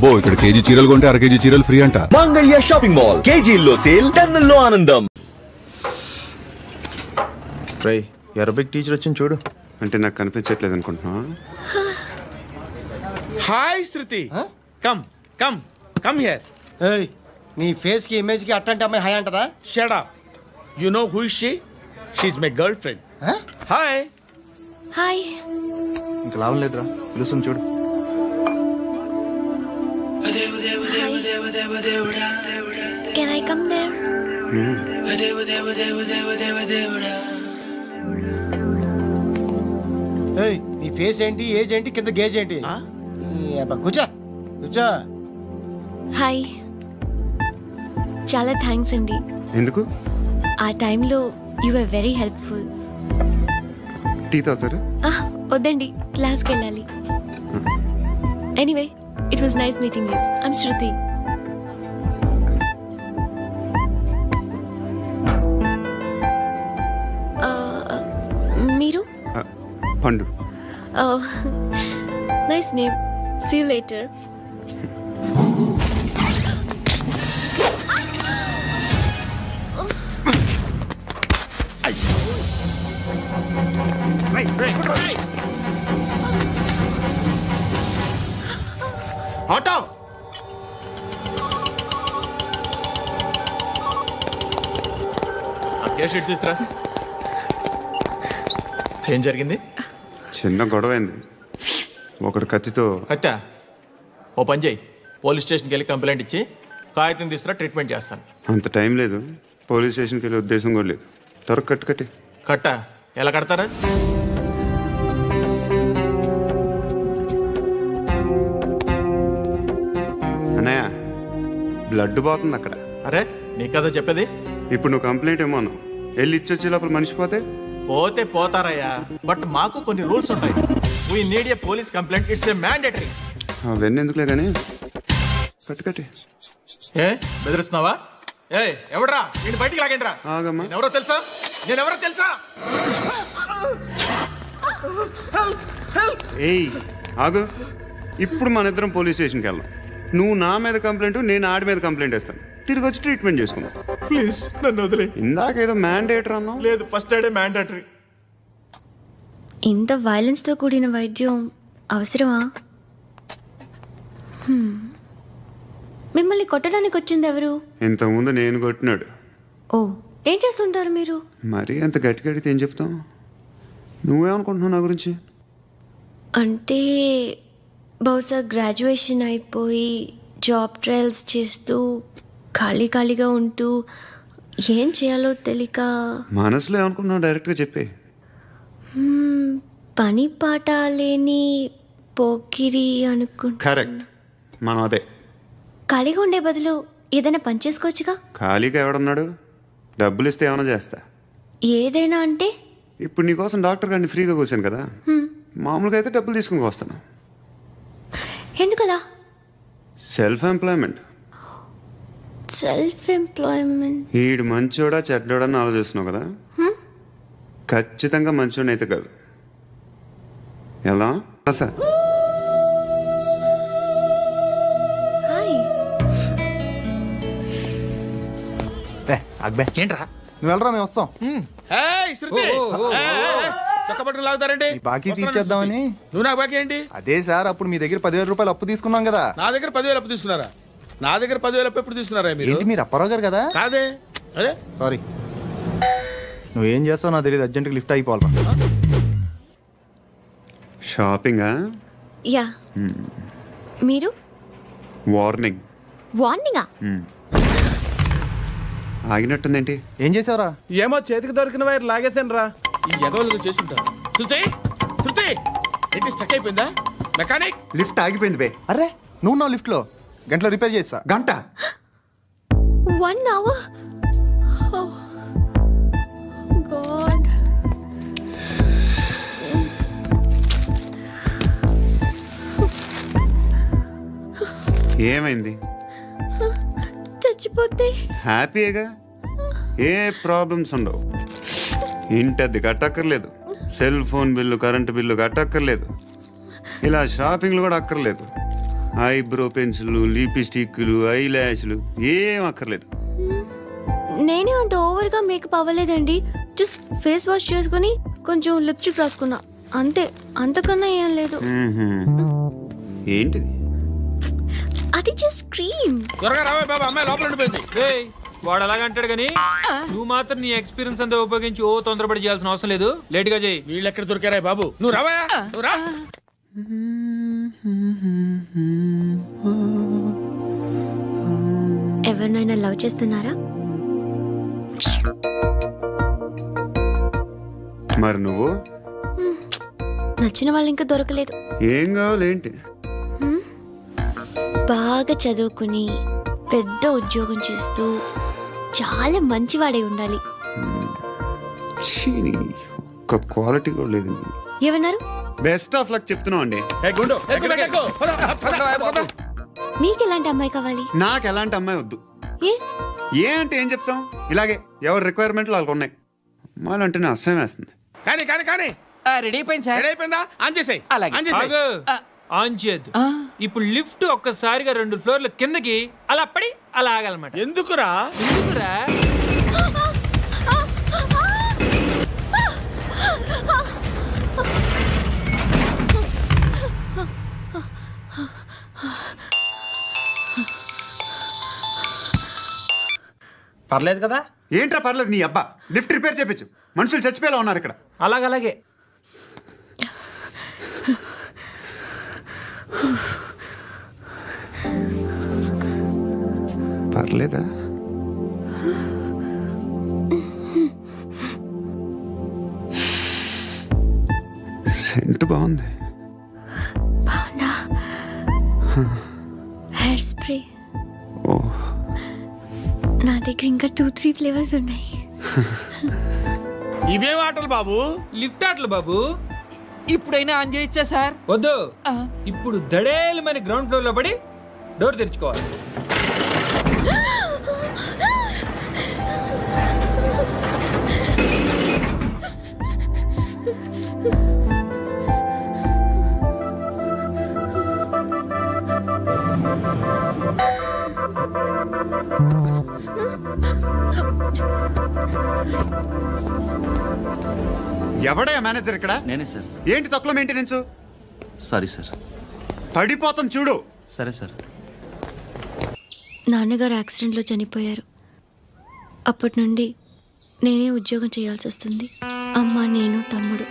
అబ్బో ఇక్కడ కేజీ చీరలు కొంటే అర కేజీ చీరలు ఫ్రీ అంట. మంగళ్య షాపింగ్ మాల్, కేజీల్లో సేల్, టన్నుల్లో ఆనందం. అరబిక్ టీచర్ వచ్చింది చూడు. అంటే నాకు కనిపించట్లేదు అనుకుంటున్నా. Hi Shruti, come come come here. ఏయ్, నీ ఫేస్ కి ఇమేజ్ కి అట్టంటే అమ్మాయి హాయ్ అంటదా? Shut up. You know who is she? She is my girl friend. Hi hi. ఇంకా లాభం లేదురా, పిలుస్తుంది చూడు. Can I come there? ఏయ్, నీ ఫేస్ ఏంటి, ఏజ్ ఏంటి, కింద గేజ్ ఏంటి? కూర్చో కూర్చో. హాయ్. చాలా థ్యాంక్స్ అండి. ఎందుకు? ఆ టైంలో you are very helpful. Tea తాగుతారా? వద్దండి, క్లాస్కి వెళ్ళాలి. Anyway, it was nice meeting you. I'm Shruti. మీరు? Pandu. Nice name. See you later. Auto. Case sheet తీసుకురా. ఏం జరిగింది? చిన్న గొడవ అయింది. ఒకటి కత్తితో. కట్టా? ఓ పని చేయి, పోలీస్ స్టేషన్కి వెళ్ళి కంప్లైంట్ ఇచ్చి కాగితం తీసుకురా, ట్రీట్మెంట్ చేస్తాను. అంత టైం లేదు, పోలీస్ స్టేషన్కి వెళ్ళే ఉద్దేశం కూడా లేదు. త్వరగా కట్టి. కట్టా? ఎలా కడతారా? అన్నయ్య, బ్లడ్ పోతుంది అక్కడ. అరే నీ కదా చెప్పేది. ఇప్పుడు నువ్వు కంప్లైంట్ ఏమో అన్నావు, వెళ్ళి ఇచ్చొచ్చే లోపల మనిషి పోతే పోతారయ్యా, బట్ మాకు కొన్ని రూల్స్ ఉంటాయి. We need a police complaint, it's a mandatory. అవన్నీ ఎందుకులే కానీ కట్టి. ఏ బెదిరిస్తున్నావా? ఏ ఎవడ్రా నేను బయటికి లాగండిరా. ఆగమ్మా. నేనెవరో తెలుసా? ఏయ్ ఆగు. ఇప్పుడు మన ఇద్దరం పోలీస్ స్టేషన్కి వెళ్దాం. నువ్వు నా మీద కంప్లైంట్, నేను ఆడి మీద కంప్లైంట్ వేస్తాను. తిరిగి వచ్చి ట్రీట్మెంట్ చేసుకుందాం. ప్లీజ్ నన్ను వదిలే. ఇందాక ఏదో మ్యాండేటరీ అన్నావు. లేదు, ఫస్ట్ ఎయిడే మ్యాండేటరీ. ఇంత వైలెన్స్తో కూడిన వైద్యం అవసరమా? మిమ్మల్ని కొట్టడానికి వచ్చింది ఎవరు? ఇంతకుముందు నేను కొట్టినాడు. ఓ, ఏం చేస్తుంటారు మీరు? మరీ అంత గట్టి గడితే ఏం చెప్తాం? నువ్వేమనుకుంటున్నావు నా గురించి? అంటే బహుశా గ్రాడ్యుయేషన్ అయిపోయి జాబ్ ట్రయల్స్ చేస్తూ ఖాళీగా ఉంటూ ఏం చేయాలో తెలియక. మనసులో ఏమనుకుంటున్నావు డైరెక్ట్గా చెప్పే. పని పాట లేని పోకిరి అనుకుంటా. కరెక్ట్, మనం అదే. ఖాళీగా ఉండే బదులు ఏదైనా పని చేసుకోవచ్చుగా. ఖాళీగా ఎవడున్నాడు? డబ్బులు ఇస్తే ఏమైనా చేస్తా. ఏదైనా అంటే? ఇప్పుడు నీకోసం డాక్టర్ గారిని ఫ్రీగా కూర్చాను కదా, మామూలుగా అయితే డబ్బులు తీసుకుని వస్తాను. ఎందుకలా? Self employment. ఈడు మంచోడా చెడ్డోడా అని ఆలోచిస్తున్నావు కదా. ఖచ్చితంగా మంచోడని అయితే కాదు. ఎలా సార్? ఏంట్రా? నువ్వు వెళ్ళరా, మేము వస్తాం. లాగుతారండి. బాకీ తీర్చేద్దామని. నువ్వు నాకు బాకీ ఏంటి? అదే సార్, అప్పుడు మీ దగ్గర 10,000 రూపాయలు అప్పు తీసుకున్నాం కదా. నా దగ్గర 10,000 అప్పు తీసుకున్నారా? నా దగ్గర 10,000 అప్పు ఎప్పుడు తీసుకున్నారా మీరు? మీరు అప్పారావు గారు కదా? కాదే. అరే సారీ. నువ్వేం చేస్తావు నాకు తెలియదు, అర్జెంట్గా లిఫ్ట్ అయిపోవాలి. షాపింగా? యా. మీరు? వార్నింగా? ఆగినట్టుందేంటి? ఏం చేసావురా? ఏమో చేతికి దొరికిన వైర్ లాగేసాను రా. ఈ ఎదవలు చేస్తుంటారు. శృతి ఏంటి స్టక్ అయిపోయిందా? మెకానిక్. లిఫ్ట్ ఆగిపోయింది బే. అరే నువ్వు నా లిఫ్ట్లో గంటలో రిపేర్ చేస్తా. గంట? 1 hour? Oh God. ఏమైంది? చచ్చిపోతే హ్యాపీగా, ఏ ప్రాబ్లమ్స్ ఉండవు. ఇంటి అద్దె కట్టక్కర్లేదు, cell phone bill, current bill కట్టక్కర్లేదు, ఇలా షాపింగ్లు కూడా అక్కర్లేదు. ఐబ్రో పెన్సిల్, లిప్స్టిక్లు, ఐ ల్యాష్లు ఏం అక్కర్లేదు. నేనే అంత ఓవర్గా మేకప్ అవ్వలేదండి. జస్ట్ ఫేస్ వాష్ చేసుకుని కొంచెం లిప్స్టిక్ రాసుకున్నా అంతే, అంతకన్నా ఏం లేదు. ఏంటిది? అది జస్ట్ క్రీమ్. త్వరగా రావే బాబా, అమ్మాయి లోపల ఉండిపోయింది. వాడు అలాగంటాడు కానీ నువ్వు మాత్రం నీ ఎక్స్పీరియన్స్ అంతా ఉపయోగించి తొందరపడి చేయాల్సిన అవసరం లేదు. లేట్ గా చేయి. వీళ్ళు ఎక్కడ దొరికారా బాబు? నువ్వు రావా, నువ్వు రా. ఎవరినైనా లవ్ చేస్తున్నారా? మరి నువ్వు? నచ్చిన వాళ్ళు ఇంకా దొరకలేదు. ఏం కావాలేంటి? బాగా చదువుకుని పెద్ద ఉద్యోగం చేస్తూ చాలా మంచివాడే ఉండాలి. ఒక్క క్వాలిటీ కూడా లేదు. ఏమన్నారు? బెస్ట్ ఆఫ్ లక్ చెప్తున్నావు అండి. మీకు ఎలాంటి అమ్మాయి కావాలి? నాకు ఎలాంటి అమ్మాయి వద్దు. ఏ అంటే ఏం చెప్తాం, ఇలాగే ఎవరి రిక్వైర్మెంట్లు వాళ్ళకు ఉన్నాయి. అమ్మాయిలు అంటేనే అసహ్యం వేస్తుంది. కానీ కానీ కానీ రెడీ అయిపోయింది సార్. రెడీ అయిపోయిందా? ఆన్ చేసేయ్. ఆన్ చేసేయ్. ఆన్ చేయద్దు. ఇప్పుడు లిఫ్ట్ ఒక్కసారిగా 2 ఫ్లోర్ల కిందకి అలా పడి అలా ఆగాలన్నమాట. ఎందుకురా? ఎందుకురా? పర్లేదు కదా? ఏంట్రా పర్లేదు నీ అబ్బా. లిఫ్ట్ రిపేర్ చేయించు, మనుషులు చచ్చిపోయేలా ఉన్నారు ఇక్కడ. అలాగే పర్లేదా? సెంట్ బాగుంది. బాగుందా? Hair spray. ఓ, నా దగ్గర ఇంకా 2-3 ఫ్లేవర్స్ ఉన్నాయి. ఇవేం ఆటలు బాబు? లిఫ్ట్ ఆటలు బాబు. ఇప్పుడైనా ఆన్ చేయొచ్చా సార్? వద్దు. ఇప్పుడు దడేలు మన గ్రౌండ్ ఫ్లోర్ లో పడి డోర్ తెరుచుకోవాలి. ఎవడయ్యా మేనేజర్ ఇక్కడ? నేనే సార్. ఏంటి తక్కువ మెయింటెనెన్స్? Sorry sir. పడిపోతాం చూడు. సరే సార్. నాన్నగారు యాక్సిడెంట్లో చనిపోయారు. అప్పటి నుండి నేనే ఉద్యోగం చేయాల్సి వస్తుంది. అమ్మ, నేను, తమ్ముడు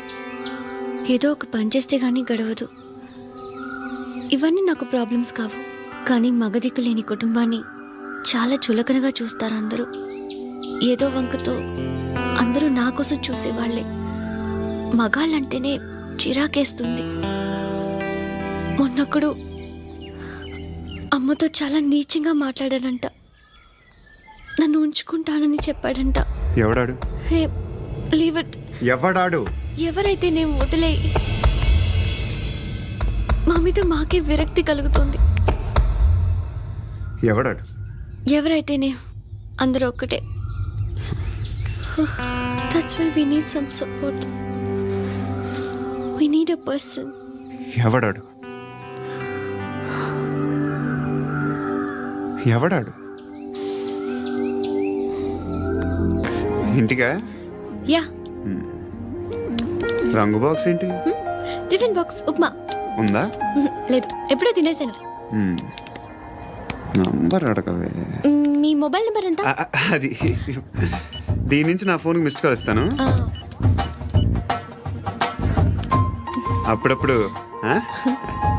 ఏదో ఒక పని చేస్తే గానీ గడవదు. ఇవన్నీ నాకు ప్రాబ్లమ్స్ కావు, కానీ మగదిక్కు లేని కుటుంబాన్ని చాలా చులకనగా చూస్తారు అందరూ. ఏదో వంకతో అందరూ నా కోసం చూసేవాళ్లే. మగాళ్ళంటేనే చిరాకేస్తుంది. మొన్నొక్కడు అమ్మతో చాలా నీచంగా మాట్లాడాడంట. నన్ను ఉంచుకుంటానని చెప్పాడంట. ఎవడాడు? హే, లీవ్ ఇట్. ఎవడాడు? ఎవరైతే నేను వదిలే. మా మీద మాకే విరక్తి కలుగుతుంది. ఎవడాడు? ఎవరైతేనే అందరూ ఒక్కటే. That's why we need some support. We need a person. ఎవడాడు? ఎవడాడు? ఇంటికా? యా. రంగు బాక్స్ ఏంటి? టిఫిన్ బాక్స్ ఉప్మా ఉందా? లేదు, ఎప్పుడో తినేసాను. నంబర్ అడగవే. మీ మొబైల్ నెంబర్ ఎంత? అది దీని నుంచి నా ఫోన్కి మిస్డ్ కాల్ ఇస్తాను. అప్పుడప్పుడు.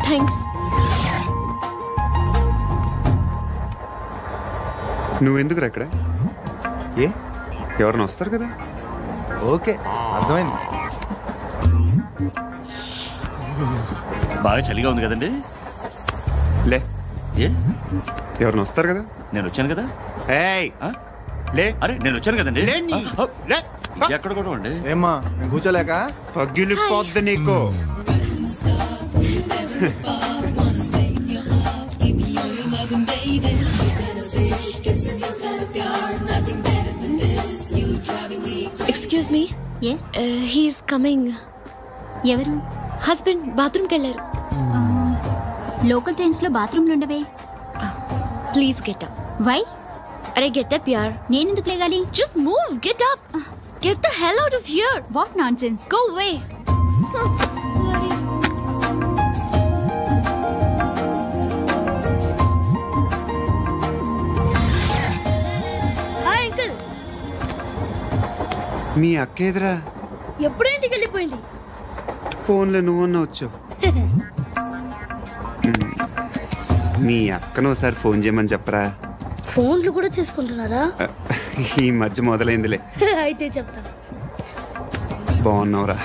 థ్యాంక్స్. నువ్వెందుకురా ఇక్కడ? ఏ ఎవరైనా వస్తారు కదా? ఓకే, అర్థమైంది. బాగా చలిగా ఉంది కదండి. లే. ఏ ఎవరైనా వస్తారు కదా? నేను వచ్చాను కదా. ఏయ్ లే. అరే నేను వచ్చాను కదండి. ఎక్కడ కూడా అండి. ఏమ్మా కూర్చోలేక పగిలిపోద్ది నీకు. Excuse me. Yes, he's coming. ఎవరు? హస్బెండ్ బాత్రూమ్కి వెళ్ళారు. లోకల్ ట్రైన్స్ లో బాత్రూమ్లు ఉండవే. Please get up. వై? అరే గెట్ అప్ యార్. నేను ఎందుకు లేగాలి? Just move, get up. Get the hell out of here. What nonsense. Go away. Hi uncle. మీ అక్క ఎదురా? ఎప్పుడేంటికి వెళ్ళిపోయింది? ఫోన్లో నువ్వన్నా వచ్చావు. మీ అక్కను ఒకసారి ఫోన్ చేయమని చెప్పరా. ఫోన్లు కూడా చేసుకుంటున్నారా? ఈ మధ్య మొదలైందిలే. అయితే చెప్తా. బాగున్నావురా?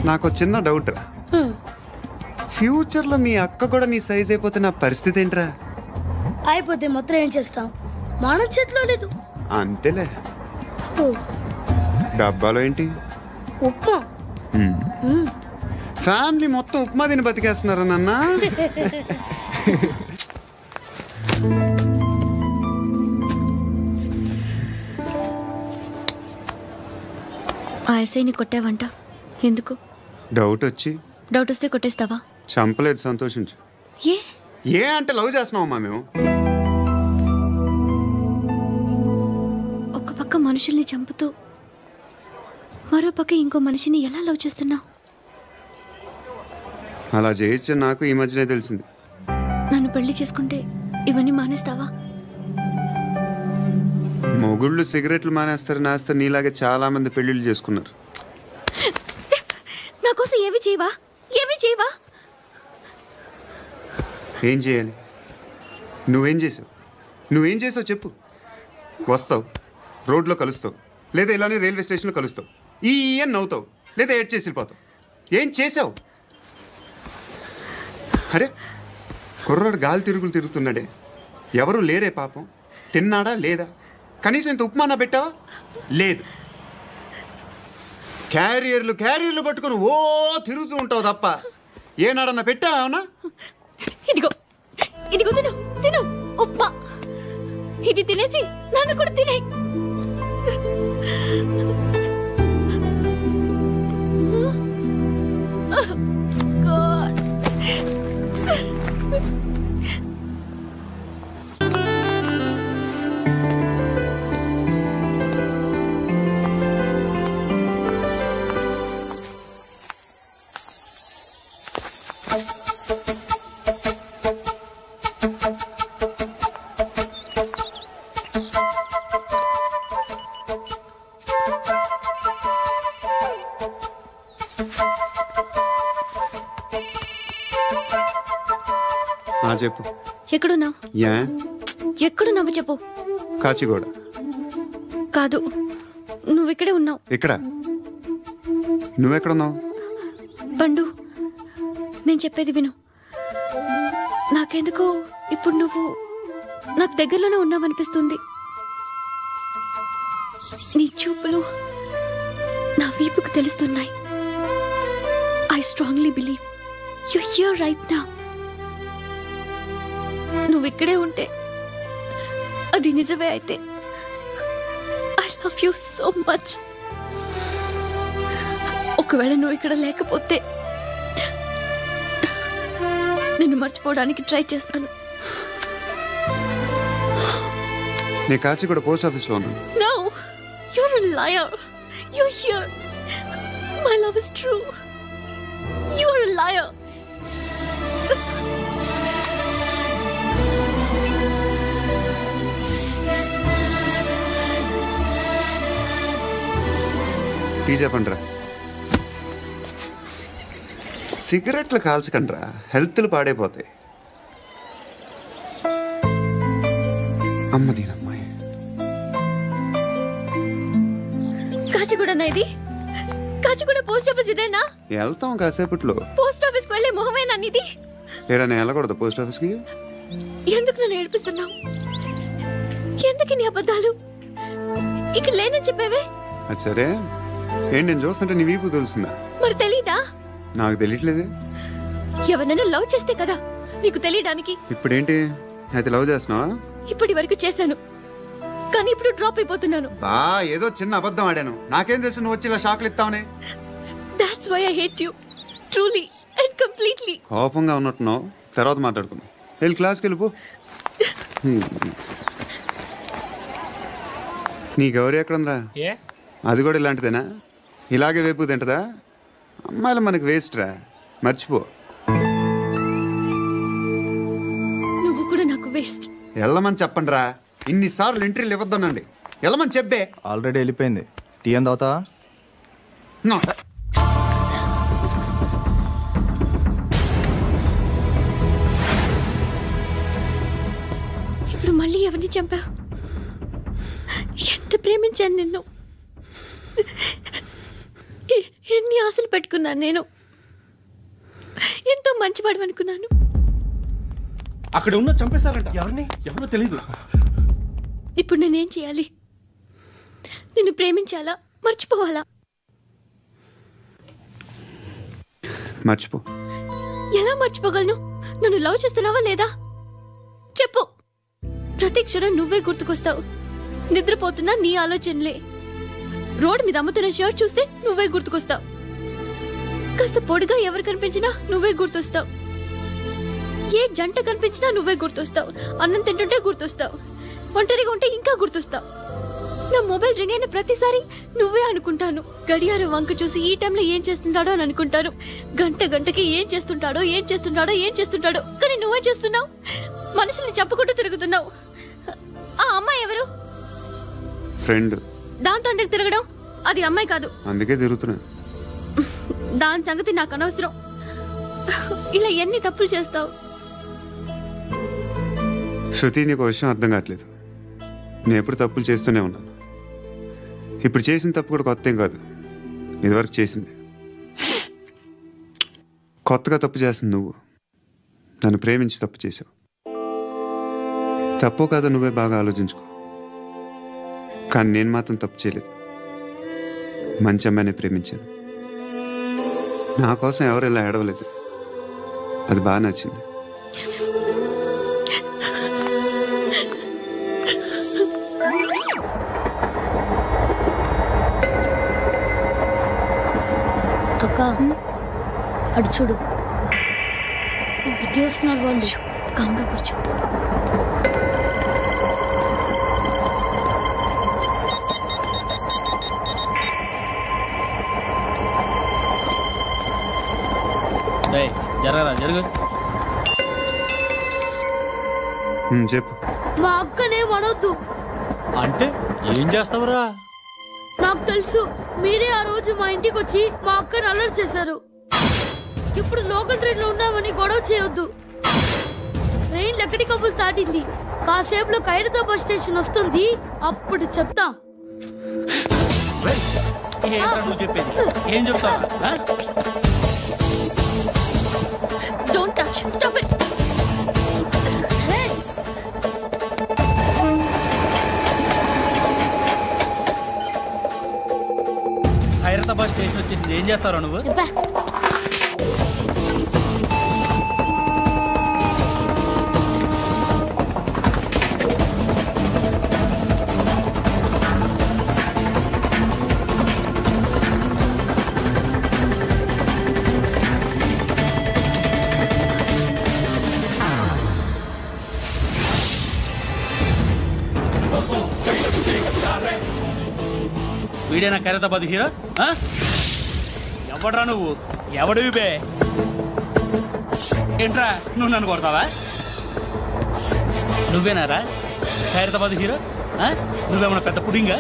నాకు చిన్న డౌట్ రా. ఫ్యూచర్లో మీ అక్క కూడా నీ సైజ్ అయిపోతే నా పరిస్థితి ఏంట్రా? అయిపోతే మొత్తం ఏం చేస్తాం? మన చేతిలో లేదు. అంతేలే. డబ్బాలో ఏంటి? ఉప్మా. ఫ్యామిలీ మొత్తం ఉప్మా తిని బతికేస్తున్నారా నాన్న? ఆ ఎస్ఐని కొట్టావంట, ఎందుకు? డౌట్ వచ్చి. డౌట్ వస్తే కొట్టేస్తావా? చంపలేదు, సంతోషించు. ఏ ఏ అంటే లవ్ చేస్తున్నావమ్మా మేము. ఒక పక్క మనుషుల్ని చంపుతూ మరో పక్క ఇంకో మనిషిని ఎలా లవ్ చేస్తున్నావు? అలా చేయొచ్చు నాకు ఈ మధ్యనే తెలిసింది. నన్ను పెళ్లి చేసుకుంటే ఇవన్నీ మానేస్తావా? మొగుళ్ళు సిగరెట్లు మానేస్తారు, నేస్తారు. నీలాగే చాలా మంది పెళ్లిళ్ళు చేసుకున్నారు. నా కోసం ఏమి చేయవా? ఏమి చేయవా? ఏం చేయాలి? నువ్వేం చేసావు? నువ్వేం చేసావు చెప్పు. వస్తావు, రోడ్లో కలుస్తావు, లేదా ఇలానే రైల్వే స్టేషన్లో కలుస్తావు, ఈ అని నవ్వుతావు, లేదా ఏడ్ చేసి వెళ్ళిపోతావు. ఏం చేసావు? అరే కుర్రాడు గాలి తిరుగులు తిరుగుతున్నాడే, ఎవరు లేరే పాపం. తిన్నాడా లేదా? కనీసం ఇంత ఉప్మానా పెట్టావా? లేదు. క్యారియర్లు పట్టుకుని ఓ తిరుగుతూ ఉంటావు తప్ప ఏనాడన్నా పెట్టావా? అవునా? ఇదిగో ఇదిగో తిను, తిను ఉప్మా. ఇది తినేసి నన్ను కూడా తినే. చెప్పు. ఎక్కడున్నావు? ఎక్కడున్నావు చెప్పు. కాచిగూడ. కాదు, నువ్వు ఇక్కడే ఉన్నావు. ఇక్కడ? నువ్వెక్కడున్నావు? పండు, నేను చెప్పేది విను. నాకెందుకో ఇప్పుడు నువ్వు నాకు దగ్గరలోనే ఉన్నావనిపిస్తుంది. నీ చూపులు నా వీపుకు తెలుస్తున్నాయి. I strongly believe you here right now. నువ్వు ఇక్కడే ఉంటే అది నిజమే అయితే I love you so much. ఒకవేళ నువ్వు ఇక్కడ లేకపోతే నిన్ను మర్చిపోవడానికి ట్రై చేస్తాను. నేను కాచిగూడ పోస్ట్ ఆఫీస్లో ఉన్నాను. No, you're a liar. You're here. My love is true. You're a liar. Tea చెప్పండిరా. సిగరెట్లు కాల్చకండ్రా, హెల్త్లు పాడైపోతాయి. అమ్మదీనమ్మాయి. కాచిగూడనా ఇది? కాచిగూడ పోస్ట్ ఆఫీస్ ఇదేనా? వెళ్తాం కాసేపట్లో. పోస్ట్ ఆఫీస్కి వెళ్ళే మొహమేనా నీది? ఏరా నేను వెళ్ళకూడదు పోస్ట్ ఆఫీస్కి? ఎందుకు నన్ను ఏడిపిస్తున్నావు? ఎందుకు నీ అబద్ధాలు? ఇక్కడ లేనని చెప్పేవే. అది సరే, ఏంటి నేను చూస్తుంటే నీ వీపు తెలుస్తుందా? మరి తెలీదా? నాకు తెలియట్లేదే. ఎవరైనా లవ్ చేస్తే కదా నీకు తెలియడానికి. ఇప్పుడేంటి అయితే లవ్ చేస్తున్నావా? ఇప్పటి వరకు చేశాను, కానీ ఇప్పుడు డ్రాప్ అయిపోతున్నాను. ఏదో చిన్న అబద్ధం ఆడాను. నాకేం తెలుసు నువ్వు వచ్చి ఇలా షాక్లు ఇస్తావనే? That's why I hate you. Truly and completely. కోపంగా ఉన్నట్టున్నావు, తర్వాత మాట్లాడుకుందాం. వెళ్ళి క్లాస్కి వెళ్ళిపో. నీ గౌరీ ఎక్కడుందిరా? అది కూడా ఇలాంటిదేనా? ఇలాగే వేపు తింటదా? అమ్మాయిలు మనకి వేస్ట్ రా, మర్చిపో. నువ్వు కూడా నాకు వేస్ట్. వెళ్ళమని చెప్పండి రా. ఇన్నిసార్లు ఎంట్రీలు ఇవ్వద్దనండి. వెళ్ళమని చెప్పే. ఆల్రెడీ వెళ్ళిపోయింది. టీ అని తాగుతావా? ఇప్పుడు మళ్ళీ ఎవరిని చంపావు? ఎంత ప్రేమించాను నిన్ను. ఎన్ని ఆశలు పెట్టుకున్నాను నేను. ఎంతో మంచివాడు అనుకున్నాను. అక్కడ ఉన్న చంపేశారంట. ఎవరో తెలీదు. ఇప్పుడు నేనేం చేయాలి? నిన్ను ప్రేమించాలా, మర్చిపోవాలా? మర్చిపో. ఎలా మర్చిపోగలను? నన్ను లవ్ చేస్తున్నావా లేదా చెప్పు. ప్రతి క్షణం నువ్వే గుర్తుకొస్తావు. నిద్రపోతున్నా నీ ఆలోచనలే. రోడ్ మీద అమ్ముతున్న షర్ట్ చూస్తే నువ్వే గుర్తుకొస్తావు. కాస్త పొడిగా ఎవరు కనిపించినా నువ్వే గుర్తొస్తావు. ఏ జంట కనిపించినా నువ్వే గుర్తొస్తావు. అన్నం తింటుంటే గుర్తొస్తావు. ఒంటరిగా ఉంటే ఇంకా గుర్తొస్తావు. నా మొబైల్ రింగ్ అయిన ప్రతిసారి నువ్వే అనుకుంటాను. గడియారం వంక చూసి ఈ టైంలో ఏం చేస్తుంటాడో అని అనుకుంటాను. గంటకి ఏం చేస్తుంటాడో కానీ నువ్వే చేస్తున్నావు. మనుషుల్ని చెప్పుకుంటూ తిరుగుతున్నావు. ఆ అమ్మాయి ఎవరు? ఫ్రెండ్. దాంతో ఎందుకు తిరగడం? అది అమ్మాయి కాదు. అందుకే తిరుగుతున్నా. దాని సంగతి నాకు అనవసరం. ఇలా ఎన్ని తప్పులు చేస్తావు? శృతి, నీకు విషయం అర్థం కావట్లేదు. నేను ఎప్పుడు తప్పులు చేస్తూనే ఉన్నాను. ఇప్పుడు చేసిన తప్పు కూడా కొత్త ఏం కాదు. ఇదివరకు చేసింది. కొత్తగా తప్పు చేస్తుంది నువ్వు. నన్ను ప్రేమించి తప్పు చేసావు. తప్పో కాదో నువ్వే బాగా ఆలోచించుకో. కానీ నేను మాత్రం తప్పు చేయలేదు. మంచి అమ్మాయిని ప్రేమించాను. నా కోసం ఎవరు ఇలా ఏడవలేదు. అది బాగా నచ్చింది. అక్క, అడు చూడు. వస్తున్నారు వాళ్ళు. కామ్గా కూర్చో. జరుగు. చెప్పు. మా అక్కనే వనొద్దు. అంటే ఏం చేస్తావురా? నాకు తెలుసు. మీరే ఆ రోజు మా ఇంటికి వచ్చి మా అక్కని అల్లరి చేశారు. ఇప్పుడు లోకల్ ట్రైన్ లో ఉన్నామని గొడవ చేయొద్దు. ట్రైన్ ఎక్కడి కబులు దాటింది. కాసేపులో ఖైరతాబాద్ స్టేషన్ వస్తుంది. అప్పుడు చెప్తా. ఏం చెప్తావు? Don't touch. Stop it. Khairatabad station వచ్చేసింది. ఏం చేస్తారా నువ్వు? వీడేనా ఖైరతాబాద్ హీరో? ఎవడ్రా నువ్వు? ఎవడివి బే? ఏంట్రా నువ్వు నన్ను కొడతావా? నువ్వేనారా ఖైరతాబాద్ హీరో? నువ్వేమన్నా పెద్ద పుడింగా?